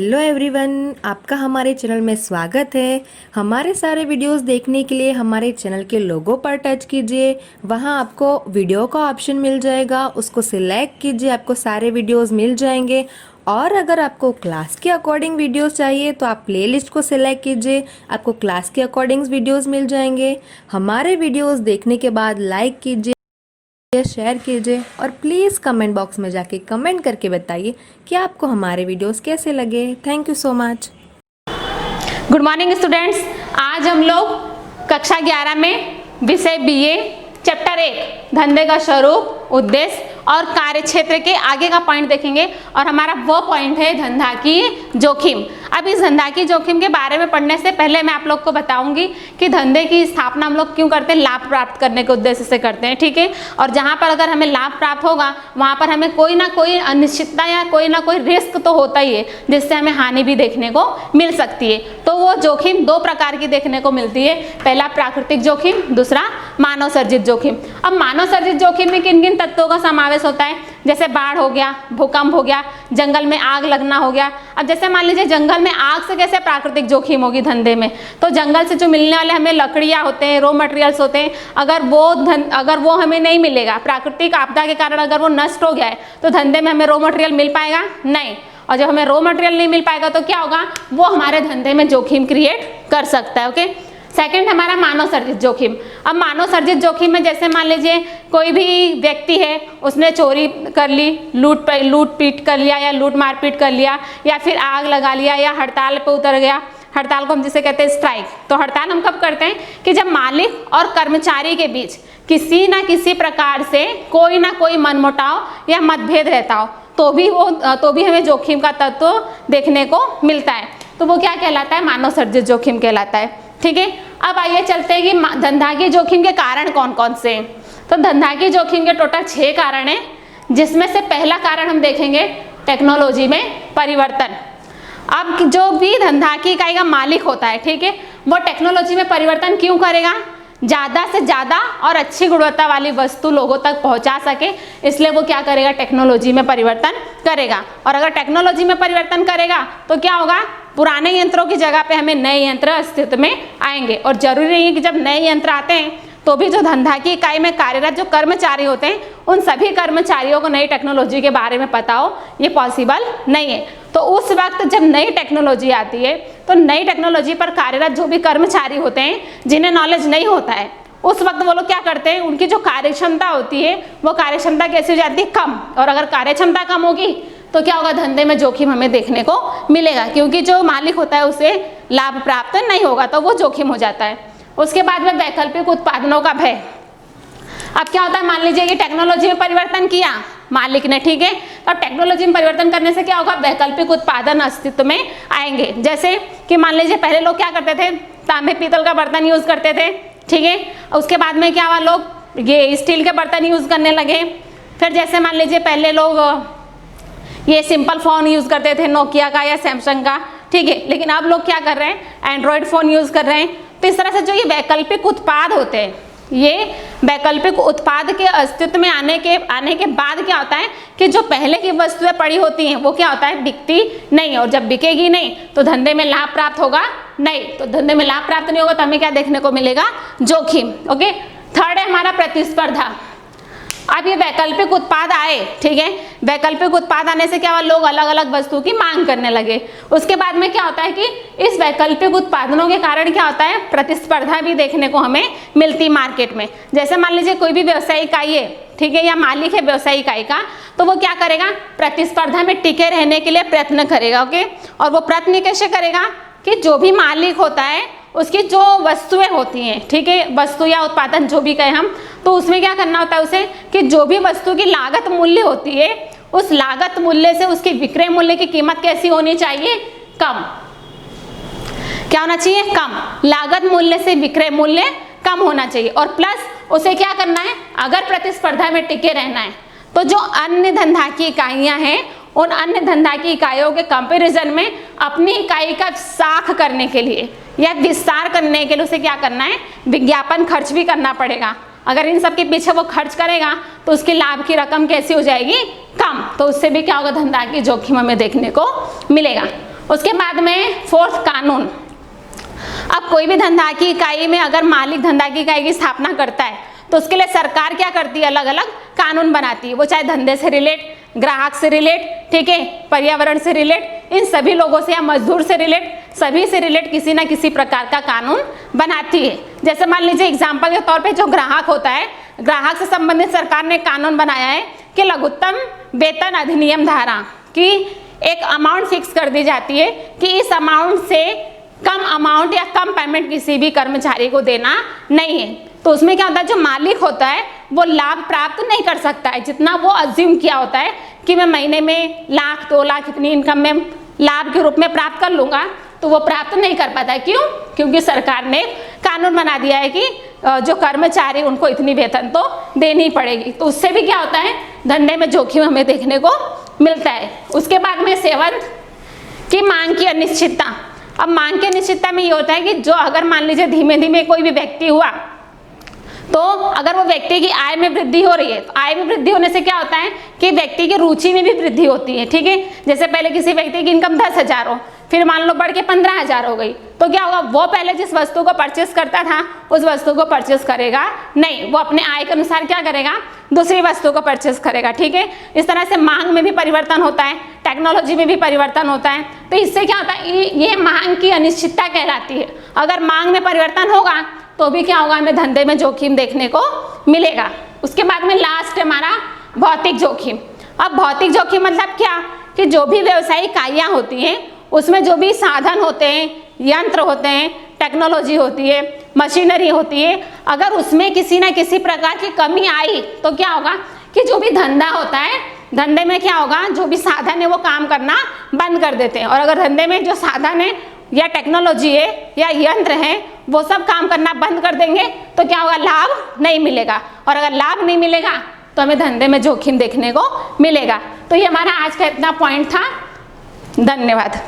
Hello everyone, आपका हमारे channel में स्वागत है। हमारे सारे वीडियोस देखने के लिए हमारे चैनल के लोगो पर टच कीजिए। वहां आपको वीडियो का ऑप्शन मिल जाएगा, उसको सिलेक्ट कीजिए, आपको सारे वीडियोस मिल जाएंगे। और अगर आपको क्लास के अकॉर्डिंग वीडियोस चाहिए तो आप प्लेलिस्ट को सिलेक्ट कीजिए, आपको क्लास के अकॉर्डिंग वीडियोस मिल जाएंगे। हमारे वीडियोस देखने के बाद लाइक कीजिए, शेयर कीजिए और प्लीज़ कमेंट बॉक्स में जाके कमेंट करके बताइए कि आपको हमारे वीडियोस कैसे लगे। Thank you so much. Good morning students, आज हम लोग कक्षा 11 में विषय बीए चैप्टर 1 धंधे का स्वरूप, उद्देश्य और कार्य क्षेत्र के आगे का पॉइंट देखेंगे और हमारा वो पॉइंट है धंधा की जोखिम। अब इस धंधा की जोखिम के बारे में पढ़ने से पहले मैं आप लोग को बताऊंगी कि धंधे की स्थापना हम लोग क्यों करते हैं, लाभ प्राप्त करने के उद्देश्य से करते हैं, ठीक है। और जहां पर अगर हमें लाभ प्राप्त होगा वहां पर हमें कोई ना कोई अनिश्चितता या कोई ना कोई रिस्क तो होता ही है, जिससे हमें हानि भी देखने को मिल सकती है। तो वो जोखिम दो प्रकार की देखने को मिलती है, पहला प्राकृतिक जोखिम, दूसरा मानव सर्जित जोखिम। अब मानव सर्जित जोखिम में किन किन तत्वों का समावेश होता है, जैसे बाढ़ हो गया, भूकंप हो गया, जंगल में आग लगना हो गया। अब जैसे मान लीजिए जंगल में आग से कैसे प्राकृतिक जोखिम होगी धंधे में, तो जंगल से जो मिलने वाले हमें लकड़ियां होते हैं, रॉ मटेरियल्स होते हैं, अगर वो हमें नहीं मिलेगा, प्राकृतिक आपदा के कारण अगर वो नष्ट हो गया है तो धंधे में हमें रॉ मटेरियल मिल पाएगा नहीं। और जब हमें रॉ मटेरियल नहीं मिल पाएगा तो क्या होगा, वो हमारे धंधे में जोखिम क्रिएट कर सकता है। ओके, सेकंड हमारा मानव सर्जित जोखिम। अब मानव सर्जित जोखिम में जैसे मान लीजिए कोई भी व्यक्ति है, उसने चोरी कर ली, लूट पीट कर लिया या लूट मारपीट कर लिया, या फिर आग लगा लिया, या हड़ताल पे उतर गया। हड़ताल को हम जिसे कहते हैं स्ट्राइक। तो हड़ताल हम कब करते हैं कि जब मालिक और कर्मचारी के बीच किसी ना किसी प्रकार से कोई ना कोई मनमुटाव या मतभेद रहता हो, तो भी हमें जोखिम का तत्व देखने को मिलता है। तो वो क्या कहलाता है, मानव सर्जित जोखिम कहलाता है, ठीक है। अब आइए चलते हैं कि धंधा की जोखिम के कारण कौन कौन से हैं। तो धंधा की जोखिम के टोटल 6 कारण हैं, जिसमें से पहला कारण हम देखेंगे टेक्नोलॉजी में परिवर्तन। अब जो भी धंधा की इकाई का मालिक होता है, ठीक है, वो टेक्नोलॉजी में परिवर्तन क्यों करेगा, ज़्यादा से ज़्यादा और अच्छी गुणवत्ता वाली वस्तु लोगों तक पहुंचा सके, इसलिए वो क्या करेगा, टेक्नोलॉजी में परिवर्तन करेगा। और अगर टेक्नोलॉजी में परिवर्तन करेगा तो क्या होगा, पुराने यंत्रों की जगह पे हमें नए यंत्र अस्तित्व में आएंगे। और जरूरी नहीं है कि जब नए यंत्र आते हैं तो भी जो धंधा की इकाई में कार्यरत जो कर्मचारी होते हैं, उन सभी कर्मचारियों को नई टेक्नोलॉजी के बारे में पता हो, ये पॉसिबल नहीं है। तो उस वक्त जब नई टेक्नोलॉजी आती है तो नई टेक्नोलॉजी पर कार्यरत जो भी कर्मचारी होते हैं, जिन्हें नॉलेज नहीं होता है, उस वक्त वो लोग क्या करते हैं, उनकी जो कार्यक्षमता होती है वो कार्यक्षमता कैसी हो जाती है, कम। और अगर कार्यक्षमता कम होगी तो क्या होगा, धंधे में जोखिम हमें देखने को मिलेगा, क्योंकि जो मालिक होता है उसे लाभ प्राप्त नहीं होगा, तो वो जोखिम हो जाता है। उसके बाद में वैकल्पिक उत्पादनों का भय। अब क्या होता है, मान लीजिए कि टेक्नोलॉजी में परिवर्तन किया मालिक ने, ठीक है, तो टेक्नोलॉजी में परिवर्तन करने से क्या होगा, वैकल्पिक उत्पादन अस्तित्व में आएंगे। जैसे कि मान लीजिए पहले लोग क्या करते थे, तांबे पीतल का बर्तन यूज करते थे, ठीक है। उसके बाद में क्या हुआ, लोग ये स्टील के बर्तन यूज करने लगे। फिर जैसे मान लीजिए पहले लोग ये सिंपल फोन यूज करते थे, नोकिया का या सैमसंग का, ठीक है, लेकिन अब लोग क्या कर रहे हैं, एंड्रॉयड फोन यूज कर रहे हैं। तो इस तरह से जो ये वैकल्पिक उत्पाद होते हैं, ये वैकल्पिक उत्पाद के अस्तित्व में आने के बाद क्या होता है कि जो पहले की वस्तुएं पड़ी होती हैं वो क्या होता है, बिकती नहीं। और जब बिकेगी नहीं तो धंधे में लाभ प्राप्त होगा नहीं। तो धंधे में लाभ प्राप्त नहीं होगा तो हमें क्या देखने को मिलेगा, जोखिम। ओके, थर्ड है हमारा प्रतिस्पर्धा। अब ये वैकल्पिक उत्पाद आए, ठीक है, वैकल्पिक उत्पाद आने से क्या हुआ, लोग अलग अलग वस्तु की मांग करने लगे। उसके बाद में क्या होता है कि इस वैकल्पिक उत्पादनों के कारण क्या होता है, प्रतिस्पर्धा भी देखने को हमें मिलती मार्केट में। जैसे मान लीजिए कोई भी व्यवसायिक इकाई है, ठीक है, या मालिक है व्यवसायिक इकाई का, तो वो क्या करेगा, प्रतिस्पर्धा में टिके रहने के लिए प्रयत्न करेगा। ओके, और वो प्रयत्न कैसे करेगा कि जो भी मालिक होता है उसकी जो वस्तुएं होती हैं, ठीक है, वस्तु या उत्पादन जो भी कहें हम, तो उसमें क्या करना होता है उसे कि जो भी वस्तु की लागत मूल्य होती है, उस लागत मूल्य से उसकी विक्रय मूल्य की कीमत कैसी होनी चाहिए, कम। क्या होना चाहिए, कम। लागत मूल्य से विक्रय मूल्य कम होना चाहिए। और प्लस उसे क्या करना है, अगर प्रतिस्पर्धा में टिके रहना है तो जो अन्य धंधा की इकाइयां हैं, उन अन्य धंधा की इकाइयों के कंपैरिजन में अपनी इकाई का साख करने के लिए या विस्तार करने के लिए उसे क्या करना है, विज्ञापन खर्च भी करना पड़ेगा। अगर इन सब के पीछे वो खर्च करेगा तो उसकी लाभ की रकम कैसी हो जाएगी, कम। तो उससे भी क्या होगा, धंधा की जोखिम हमें देखने को मिलेगा। उसके बाद में फोर्थ कानून। अब कोई भी धंधा की इकाई में अगर मालिक धंधा की इकाई की स्थापना करता है तो उसके लिए सरकार क्या करती है, अलग अलग कानून बनाती है। वो चाहे धंधे से रिलेट, ग्राहक से रिलेट, ठीक है, पर्यावरण से रिलेट, इन सभी लोगों से या मजदूर से रिलेट, सभी से रिलेट किसी ना किसी प्रकार का कानून बनाती है। जैसे मान लीजिए एग्जाम्पल के तौर पे जो ग्राहक होता है, ग्राहक से संबंधित सरकार ने कानून बनाया है कि लघुत्तम वेतन अधिनियम धारा की एक अमाउंट फिक्स कर दी जाती है कि इस अमाउंट से कम अमाउंट या कम पेमेंट किसी भी कर्मचारी को देना नहीं है। तो उसमें क्या होता है, जो मालिक होता है वो लाभ प्राप्त नहीं कर सकता है। जितना वो अज्यूम किया होता है कि मैं महीने में 1,00,000 2,00,000 इतनी इनकम में लाभ के रूप में प्राप्त कर लूँगा, तो वो प्राप्त नहीं कर पाता है। क्यों? क्योंकि सरकार ने कानून बना दिया है कि जो कर्मचारी उनको इतनी वेतन तो देनी पड़ेगी। तो उससे भी क्या होता है, धंधे में जोखिम हमें देखने को मिलता है। उसके बाद में सेवंथ की मांग की अनिश्चितता। अब मांग की अनिश्चितता में ये होता है कि जो अगर मान लीजिए धीमे धीमे कोई भी व्यक्ति हुआ, तो अगर वो व्यक्ति की आय में वृद्धि हो रही है, तो आय में वृद्धि होने से क्या होता है कि व्यक्ति की रुचि में भी वृद्धि होती है, ठीक है। जैसे पहले किसी व्यक्ति की इनकम 10,000 हो, फिर मान लो बढ़ के 15,000 हो गई, तो क्या होगा, वो पहले जिस वस्तु को परचेस करता था उस वस्तु को परचेस करेगा नहीं, वो अपने आय के अनुसार क्या करेगा, दूसरी वस्तु को परचेस करेगा, ठीक है। इस तरह से मांग में भी परिवर्तन होता है, टेक्नोलॉजी में भी परिवर्तन होता है। तो इससे क्या होता है, ये मांग की अनिश्चितता कहलाती है। अगर मांग में परिवर्तन होगा तो भी क्या होगा, हमें धंधे में जोखिम देखने को मिलेगा। उसके बाद में लास्ट है हमारा भौतिक जोखिम। अब भौतिक जोखिम मतलब क्या, कि जो भी व्यवसायिक इकाइयाँ होती हैं उसमें जो भी साधन होते हैं, यंत्र होते हैं, टेक्नोलॉजी होती है, मशीनरी होती है, अगर उसमें किसी ना किसी प्रकार की कमी आई तो क्या होगा कि जो भी धंधा होता है, धंधे में क्या होगा, जो भी साधन है वो काम करना बंद कर देते हैं। और अगर धंधे में जो साधन है या टेक्नोलॉजी है या यंत्र है वो सब काम करना बंद कर देंगे तो क्या होगा, लाभ नहीं मिलेगा। और अगर लाभ नहीं मिलेगा तो हमें धंधे में जोखिम देखने को मिलेगा। तो ये हमारा आज का इतना पॉइंट था। धन्यवाद।